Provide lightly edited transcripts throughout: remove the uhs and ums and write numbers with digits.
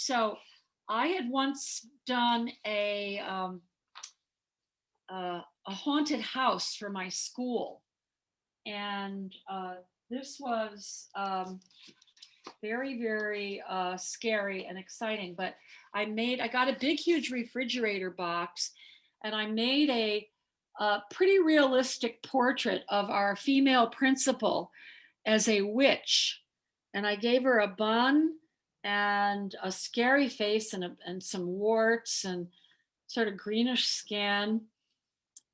So I had once done a haunted house for my school, and this was very, very scary and exciting. But I got a big, huge refrigerator box, and I made a pretty realistic portrait of our female principal as a witch. And I gave her a bun and a scary face and some warts and sort of greenish skin.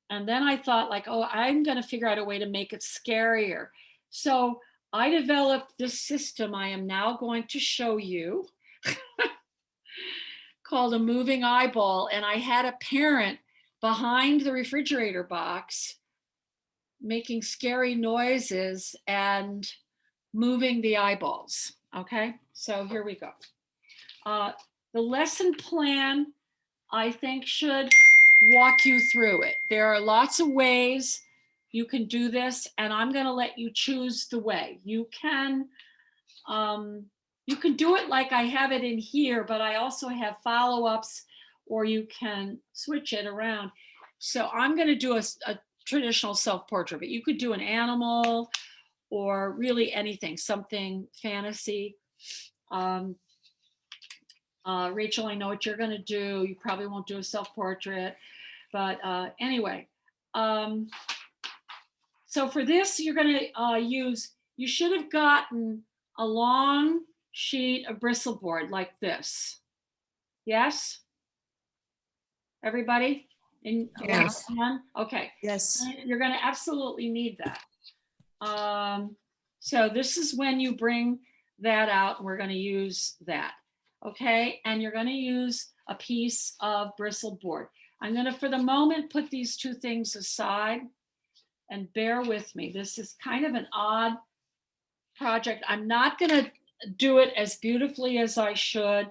And then I thought, like, oh, I'm going to figure out a way to make it scarier. So I developed this system I am now going to show you called a moving eyeball. And I had a parent behind the refrigerator box making scary noises and moving the eyeballs. Okay, so here we go. The lesson plan, I think, should walk you through it. There are lots of ways you can do this, and I'm going to let you choose the way. You can do it like I have it in here, but I also have follow-ups, or you can switch it around. So I'm going to do a traditional self-portrait, but you could do an animal or really anything, something fantasy. Rachel, I know what you're going to do. You probably won't do a self-portrait, but anyway. So for this, you're going to you should have gotten a long sheet of bristle board like this. Yes? Everybody? Yes. Okay. Yes. You're going to absolutely need that. So this is when you bring that out. We're going to use that. Okay. And you're going to use a piece of bristle board. I'm going to, for the moment, put these two things aside and bear with me. This is kind of an odd project. I'm not going to do it as beautifully as I should.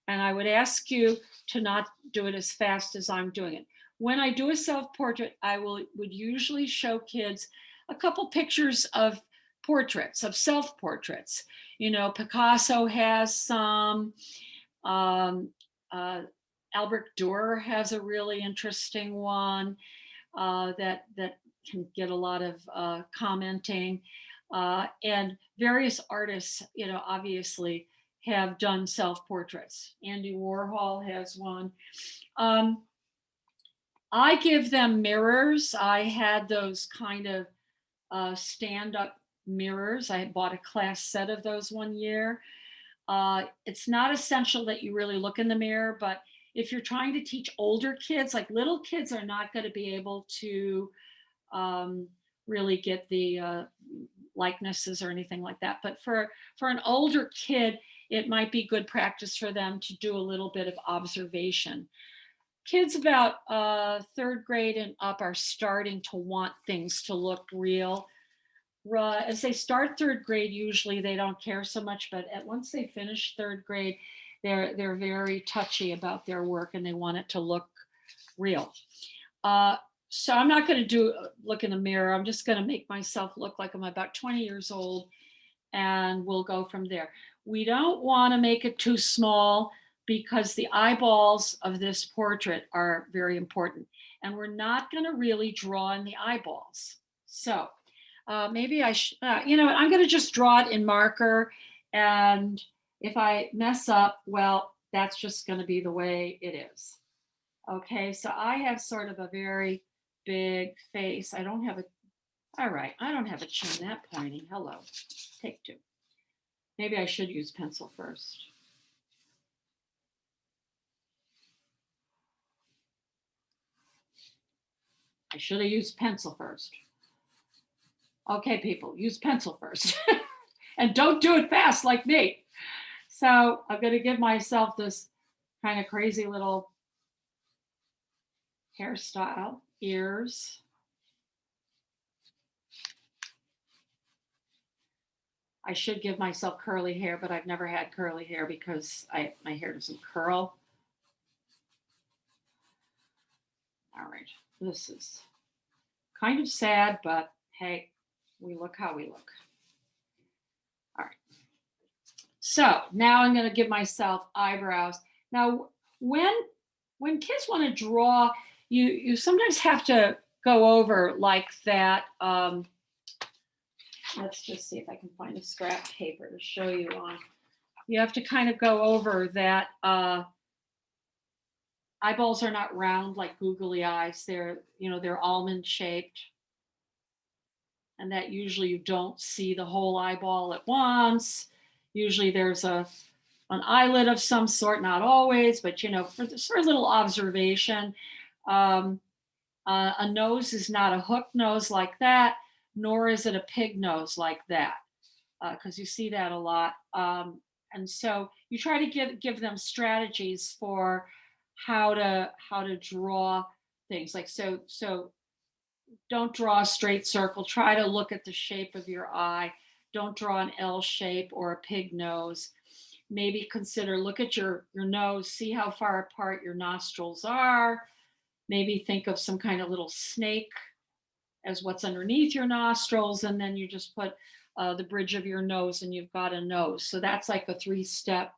And I would ask you to not do it as fast as I'm doing it. When I do a self-portrait, I would usually show kids a couple pictures of portraits, of self-portraits. You know, Picasso has some. Albert Dürer has a really interesting one that can get a lot of commenting. And various artists, you know, obviously have done self-portraits. Andy Warhol has one. I give them mirrors. I had those kind of stand-up mirrors. I bought a class set of those one year. It's not essential that you really look in the mirror, but if you're trying to teach older kids, like little kids are not going to be able to really get the likenesses or anything like that. But for an older kid, it might be good practice for them to do a little bit of observation. Kids about third grade and up are starting to want things to look real. As they start third grade, usually they don't care so much, but once they finish third grade, they're very touchy about their work and they want it to look real. So I'm not going to look in the mirror. I'm just going to make myself look like I'm about 20 years old, and we'll go from there. We don't want to make it too small because the eyeballs of this portrait are very important, and we're not going to really draw in the eyeballs. So maybe I should, you know, I'm going to just draw it in marker, and if I mess up, well, that's just going to be the way it is. Okay, so I have sort of a very big face. I don't have a, all right, I don't have a chin that pointy. Hello, take two. Maybe I should use pencil first. I should have used pencil first. Okay, people, use pencil first. And don't do it fast like me. So I'm going to give myself this kind of crazy little hairstyle, ears. I should give myself curly hair, but I've never had curly hair because my hair doesn't curl. All right, this is kind of sad, but hey, we look how we look. All right. So now I'm going to give myself eyebrows. Now, when when kids want to draw, you sometimes have to go over like that. Let's just see if I can find a scrap paper to show you on. You have to kind of go over that eyeballs are not round like googly eyes. They're almond shaped, and that usually you don't see the whole eyeball at once. Usually there's an eyelid of some sort, not always, but for a little observation. Um, a nose is not a hook nose like that, nor is it a pig nose like that, because you see that a lot. And so you try to give them strategies for how to draw things like so don't draw a straight circle. Try to look at the shape of your eye. Don't draw an L shape or a pig nose. Maybe look at your nose, see how far apart your nostrils are. Maybe think of some kind of little snake as what's underneath your nostrils. And then you just put the bridge of your nose and you've got a nose. So that's like a 3-step.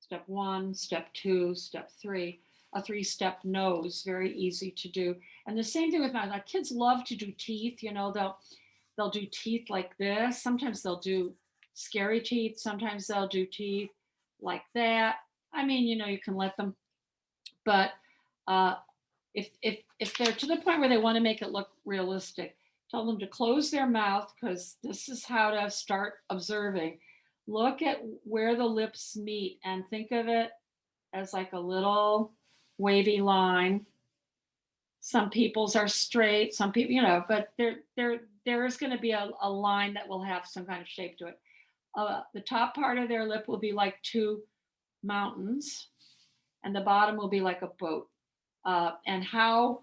Step one, step two, step three, a 3-step nose, very easy to do. And the same thing with my kids love to do teeth. They'll do teeth like this. Sometimes they'll do scary teeth. Sometimes they'll do teeth like that. I mean, you can let them, but uh, if they're to the point where they want to make it look realistic, tell them to close their mouth, because this is how to start observing. Look at where the lips meet and think of it as like a little wavy line. Some people's are straight, some people, but there is going to be a line that will have some kind of shape to it. The top part of their lip will be like two mountains, and the bottom will be like a boat. And how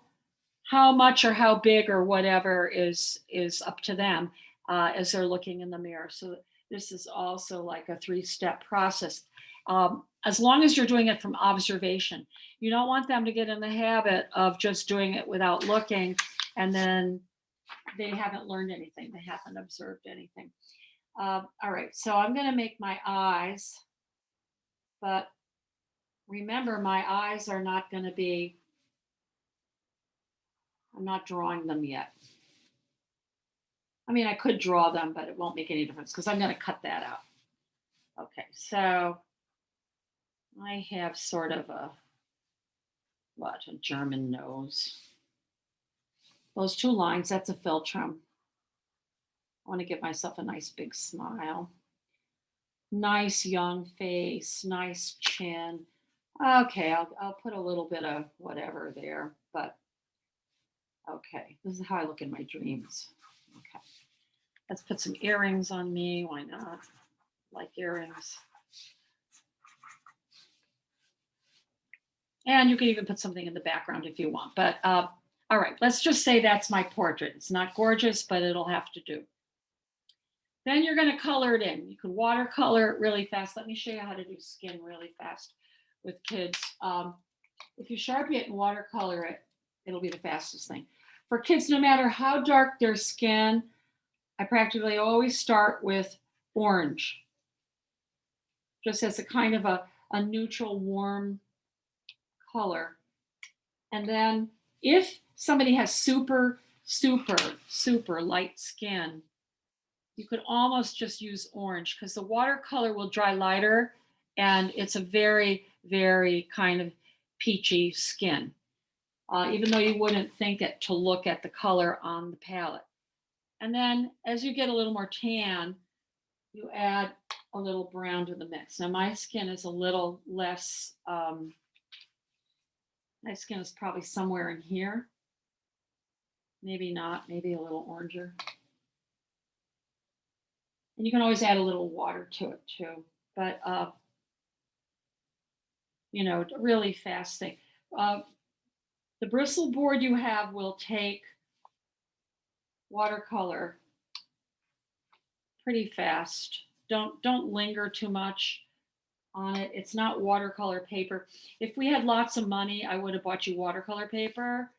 much or how big or whatever is up to them as they're looking in the mirror. So this is also like a 3-step process. As long as you're doing it from observation, you don't want them to get in the habit of just doing it without looking, and then they haven't learned anything. They haven't observed anything. All right, so I'm going to make my eyes, but remember, my eyes are not going to be, I'm not drawing them yet. I mean, I could draw them, but it won't make any difference because I'm going to cut that out. Okay, so I have sort of a German nose. Those 2 lines, that's a philtrum. I want to give myself a nice big smile. Nice young face, nice chin. Okay, I'll put a little bit of whatever there, but okay, this is how I look in my dreams. Okay, let's put some earrings on me. Why not? Like earrings. And you can even put something in the background if you want. But all right, let's just say that's my portrait. It's not gorgeous, but it'll have to do. Then you're going to color it in. You can watercolor it really fast. Let me show you how to do skin really fast with kids. If you Sharpie it and watercolor it, it'll be the fastest thing. For kids, no matter how dark their skin, I practically always start with orange, just as a kind of a neutral, warm color. And then if somebody has super, super, super light skin, you could almost just use orange, because the watercolor will dry lighter and it's a very, very kind of peachy skin, even though you wouldn't think it to look at the color on the palette. And then as you get a little more tan, you add a little brown to the mix. Now my skin is a little less, my skin is probably somewhere in here. Maybe not, maybe a little oranger. And you can always add a little water to it too. But, really fast thing. The bristle board you have will take watercolor pretty fast. Don't linger too much on it. It's not watercolor paper. If we had lots of money, I would have bought you watercolor paper,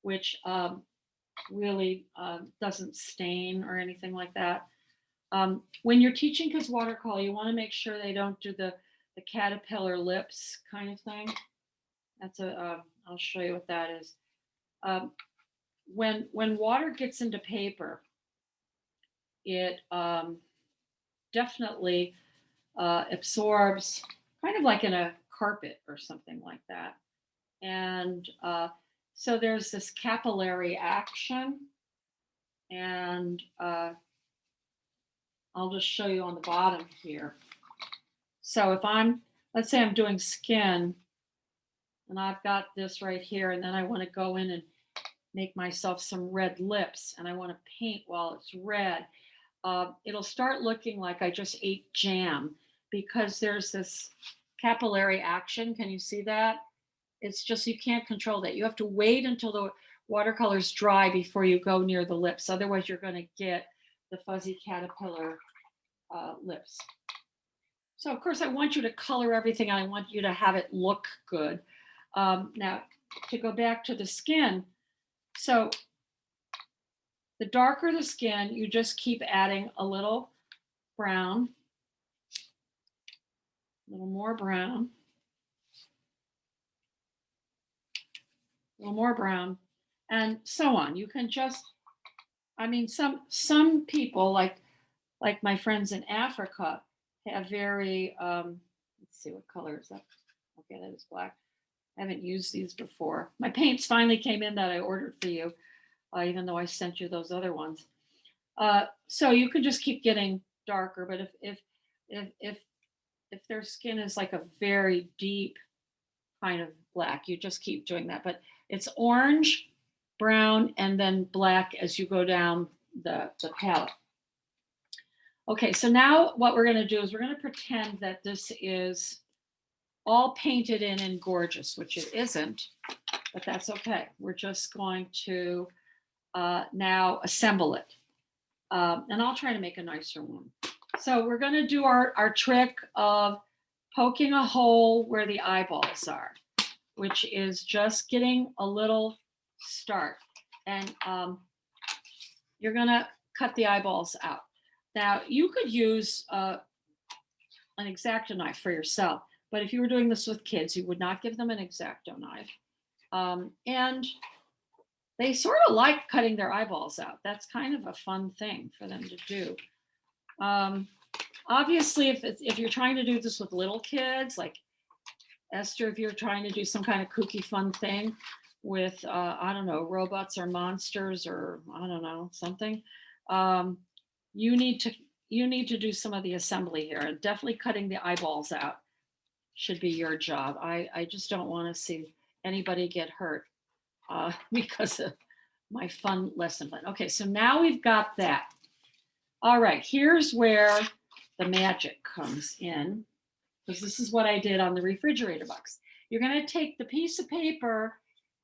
which really doesn't stain or anything like that. When you're teaching kids watercolor, you want to make sure they don't do the caterpillar lips kind of thing. That's I'll show you what that is. Um, when water gets into paper, it definitely absorbs, kind of like in a carpet or something like that. And so there's this capillary action, and I'll just show you on the bottom here. So if let's say I'm doing skin, and I've got this right here, and then I want to go in and make myself some red lips, and I want to paint while it's red. It'll start looking like I just ate jam because there's this capillary action. Can you see that? It's just, you can't control that. You have to wait until the watercolor's dry before you go near the lips. Otherwise, you're going to get the fuzzy caterpillar lips. So, of course, I want you to color everything. I want you to have it look good. Now, to go back to the skin, so the darker the skin, you just keep adding a little brown, a little more brown, a little more brown, and so on. You can just, I mean, some people like my friends in Africa have very, let's see, what color is that? Okay, that is black. I haven't used these before. My paints finally came in that I ordered for you, even though I sent you those other ones. So you can just keep getting darker, but if their skin is like a very deep kind of black, you just keep doing that. But it's orange, brown, and then black as you go down the palette. Okay, so now what we're going to do is we're going to pretend that this is all painted in and gorgeous, which it isn't, but that's okay. We're just going to now assemble it. And I'll try to make a nicer one. So we're going to do our trick of poking a hole where the eyeballs are, which is just getting a little start. And you're going to cut the eyeballs out. Now, you could use an X-Acto knife for yourself, but if you were doing this with kids, you would not give them an X-Acto knife. And they sort of like cutting their eyeballs out. That's kind of a fun thing for them to do. Obviously, if you're trying to do this with little kids, like Esther, if you're trying to do some kind of kooky fun thing with, I don't know, robots or monsters or I don't know, something, you need to do some of the assembly here, and definitely cutting the eyeballs out should be your job. I just don't want to see anybody get hurt because of my fun lesson plan. Okay, so now we've got that. All right, here's where the magic comes in, because this is what I did on the refrigerator box. You're going to take the piece of paper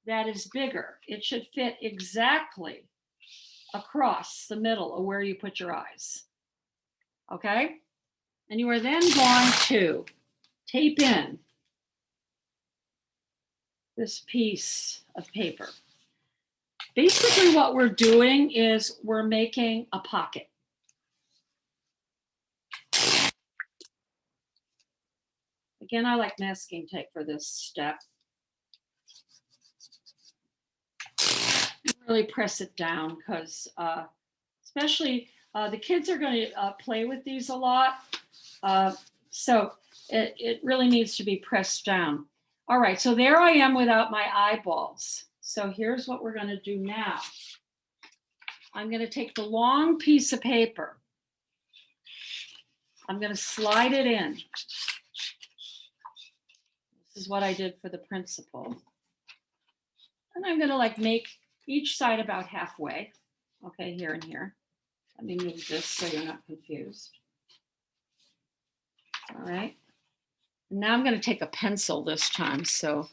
that is bigger. It should fit exactly across the middle of where you put your eyes. Okay? And you are then going to tape in this piece of paper. Basically, what we're doing is we're making a pocket. Again, I like masking tape for this step. Really press it down because especially the kids are going to play with these a lot. So it really needs to be pressed down. All right, so there I am without my eyeballs. So here's what we're going to do now. I'm going to take the long piece of paper. I'm going to slide it in. This is what I did for the principal. And I'm going to like make each side about halfway. Okay, here and here. Let me move this so you're not confused. All right. Now I'm going to take a pencil this time, so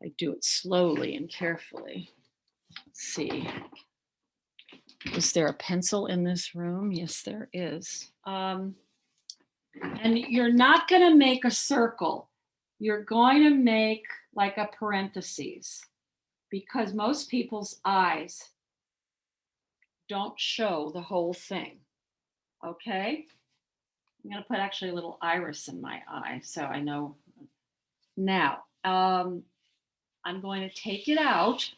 I do it slowly and carefully. Let's see. Is there a pencil in this room? Yes, there is. And you're not going to make a circle. You're going to make like a parentheses, because most people's eyes don't show the whole thing. Okay. I'm going to put actually a little iris in my eye so I know. Now, I'm going to take it out.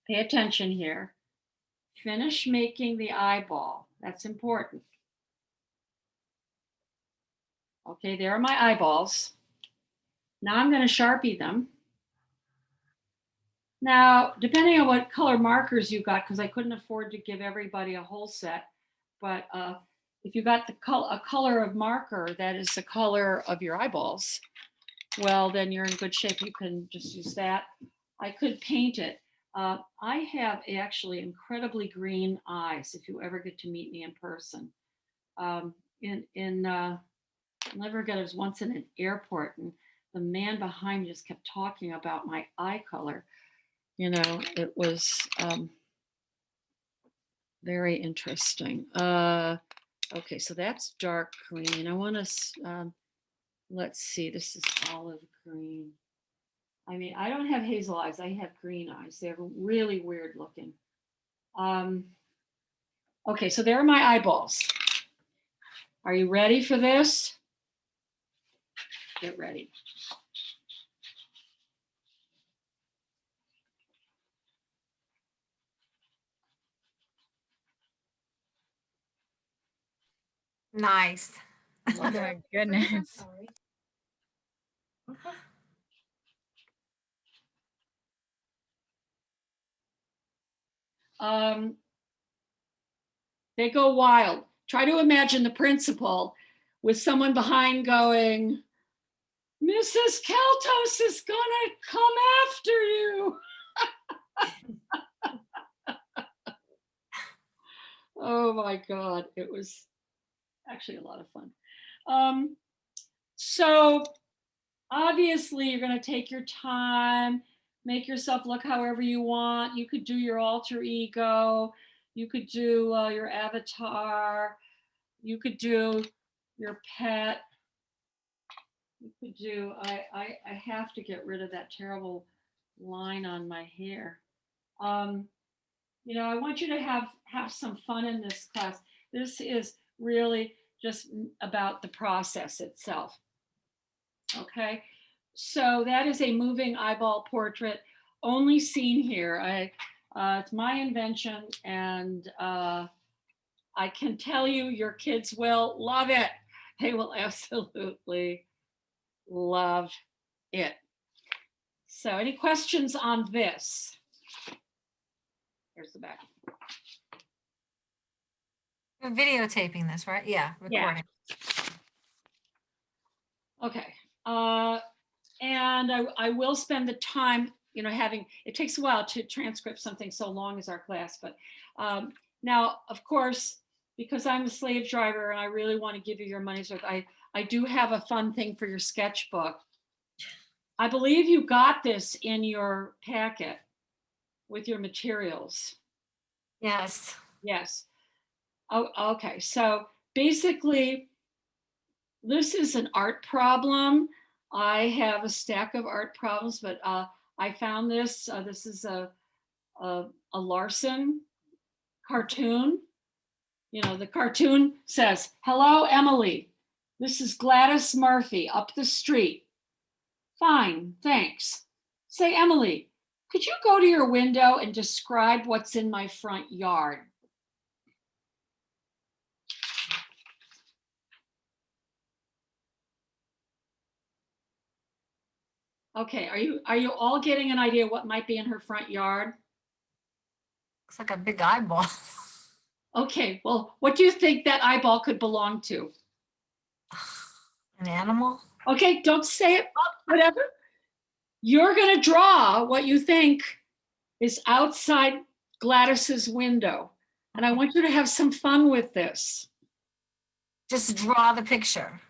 Pay attention here. Finish making the eyeball. That's important. Okay, there are my eyeballs. Now I'm going to Sharpie them. Now, depending on what color markers you got, because I couldn't afford to give everybody a whole set, but if you got a color of marker that is the color of your eyeballs, well, then you're in good shape. You can just use that. I could paint it. I have actually incredibly green eyes if you ever get to meet me in person. I'll never forget, I was once in an airport and the man behind me just kept talking about my eye color. You know, it was very interesting. Okay, so that's dark green. I want to, let's see, this is olive green. I mean, I don't have hazel eyes. I have green eyes. They're really weird looking. Okay, so there are my eyeballs. Are you ready for this? Get ready. Nice. Oh my goodness. They go wild. Try to imagine the principal with someone behind going, Mrs. Keltos is gonna come after you. Oh my God, it was actually a lot of fun. So obviously you're gonna take your time, make yourself look however you want. You could do your alter ego, you could do your avatar, you could do your pet. You could do, I have to get rid of that terrible line on my hair. You know, I want you to have some fun in this class. This is really just about the process itself. Okay, so that is a moving eyeball portrait, only seen here. It's my invention, and I can tell you, your kids will love it. They will absolutely love it. So, any questions on this? Here's the back. We're videotaping this, right? Yeah, recording. Yeah. Okay. And I will spend the time, you know, it takes a while to transcript something so long as our class, but now, of course, because I'm a slave driver and I really want to give you your money's worth, I do have a fun thing for your sketchbook. I believe you got this in your packet with your materials. Yes. Yes. Oh, okay. So basically, this is an art problem. I have a stack of art problems, but I found this. This is a Larson cartoon. You know, the cartoon says, "Hello, Emily. This is Gladys Murphy up the street. Fine, thanks. Say, Emily, could you go to your window and describe what's in my front yard?" Okay, are you all getting an idea what might be in her front yard? Looks like a big eyeball. Okay, well, what do you think that eyeball could belong to? An animal? Okay, don't say it, whatever. You're gonna draw what you think is outside Gladys's window. And I want you to have some fun with this. Just draw the picture.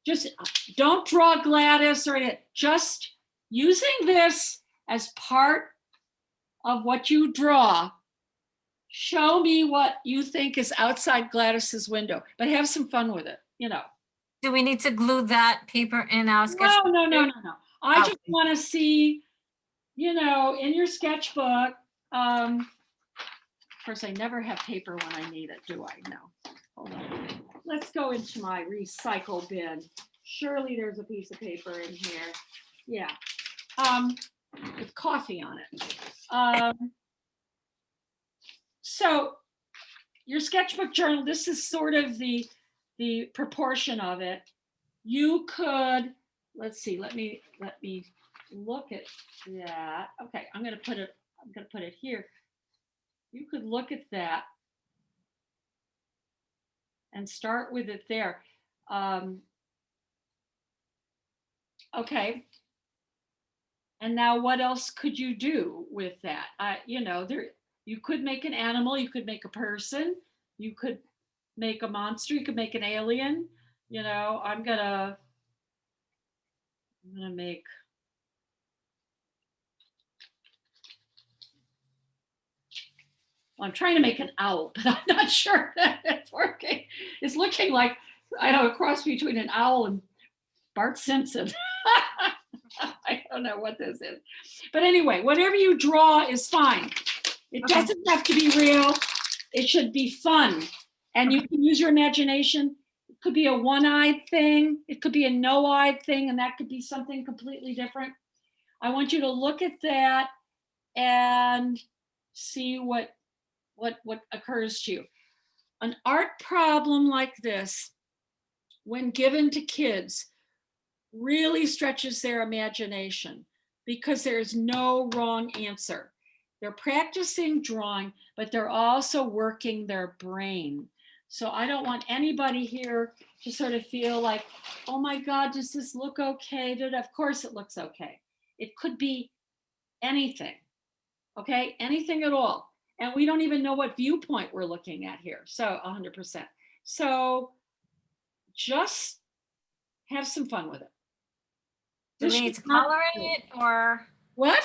Just don't draw Gladys or anything. Just using this as part of what you draw. Show me what you think is outside Gladys's window, but have some fun with it, you know. Do we need to glue that paper in our sketchbook? No. I just want to see, you know, in your sketchbook. Of course, I never have paper when I need it, do I? No. Hold on. Let's go into my recycle bin. Surely there's a piece of paper in here. Yeah. With coffee on it. So your sketchbook journal, this is sort of the proportion of it. You could, let's see, let me look at that. Okay, I'm gonna put it here. You could look at that and start with it there. Okay. And now what else could you do with that? You could make an animal, you could make a person, you could make a monster, you could make an alien. I'm gonna make, well, I'm trying to make an owl, but I'm not sure that it's working. It's looking like, I know, a cross between an owl and Bart Simpson. I don't know what this is. But anyway, whatever you draw is fine. It doesn't have to be real. It should be fun. And you can use your imagination. It could be a one-eyed thing. It could be a no-eyed thing, and that could be something completely different. I want you to look at that and see what occurs to you. An art problem like this, when given to kids, really stretches their imagination because there's no wrong answer. They're practicing drawing, but they're also working their brain. So I don't want anybody here to sort of feel like, oh my God, does this look okay? Of course it looks okay. It could be anything, okay? Anything at all. And we don't even know what viewpoint we're looking at here. So 100%. So just have some fun with it. Do we need to color it, or what?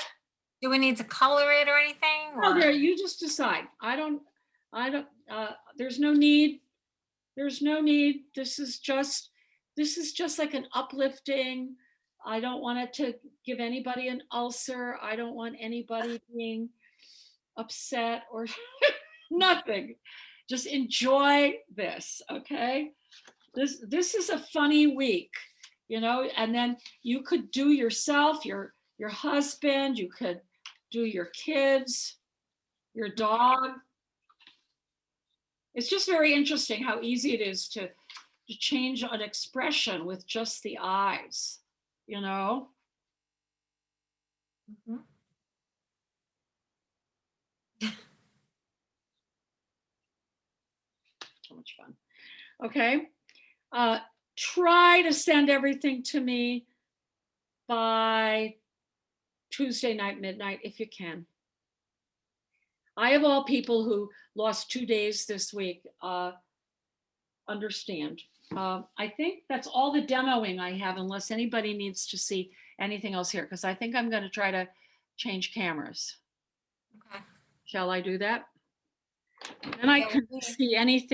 Do we need to color it or anything? Well, there, you just decide. I don't, there's no need. There's no need. This is just like an uplifting. I don't want it to give anybody an ulcer. I don't want anybody being upset or nothing. Just enjoy this, okay? This is a funny week, and then you could do yourself, your husband, you could do your kids, your dog. It's just very interesting how easy it is to change an expression with just the eyes, Mm-hmm. So much fun. Okay. Try to send everything to me by Tuesday night, midnight, if you can. I, of all people who lost 2 days this week, understand. I think that's all the demoing I have, unless anybody needs to see anything else here, because I think I'm going to try to change cameras. Okay. Shall I do that? And I can see anything